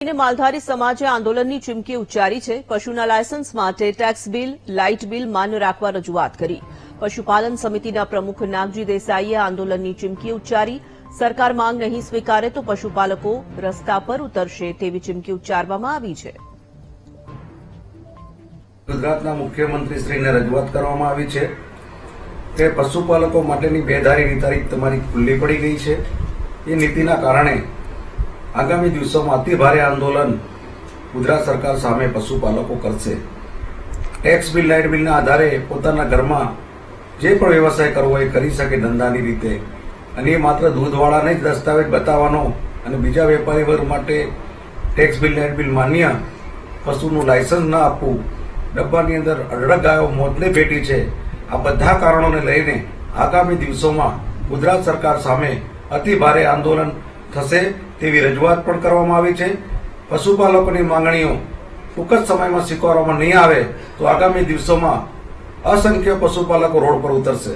માલધારી સમાજે આંદોલનની ચીમકી ઉચ્ચારી છે। પશુના લાયસન્સ માટે ટેક્સ બિલ, લાઇટ બિલ માન્ય રાખવા રજૂઆત કરી। પશુપાલન સમિતિના પ્રમુખ નાગજી દેસાઈએ આંદોલનની ચીમકી ઉચ્ચારી। સરકાર માંગ નહીં સ્વીકારે તો પશુપાલકો રસ્તા પર ઉતરશે તેવી ચીમકી ઉચ્ચારવામાં આવી છે। ગુજરાતના મુખ્યમંત્રીશ્રીને રજૂઆત કરવામાં આવી છે કે પશુપાલકો માટેની બેદારીની તારીખ તમારી ખુલ્લી પડી ગઈ છે। એ નીતિના કારણે આગામી દિવસોમાં અતિ ભારે આંદોલન ગુજરાત સરકાર સામે પશુપાલકો કરશે। ટેક્સ બિલ, લાઇટ બિલના આધારે પોતાના ઘરમાં જે પણ વ્યવસાય કરવો એ કરી શકે ધંધાની રીતે, અને એ માત્ર દૂધવાળાને જ દસ્તાવેજ બતાવવાનો અને બીજા વેપારી વર્ગ માટે ટેક્સ બિલ, લાઇટ બિલ માન્ય, પશુનું લાયસન્સ ન આપવું, ડબ્બાની અંદર અઢળક ગાયો મોતને ભેટી છે। આ બધા કારણોને લઈને આગામી દિવસોમાં ગુજરાત સરકાર સામે અતિ ભારે આંદોલન થશે તેવી રજૂઆત પણ કરવામાં આવી છે। પશુપાલકોની માંગણીઓ ટૂંક જ સમયમાં સ્વીકારવામાં નહીં આવે તો આગામી દિવસોમાં અસંખ્ય પશુપાલકો રોડ પર ઉતરશે।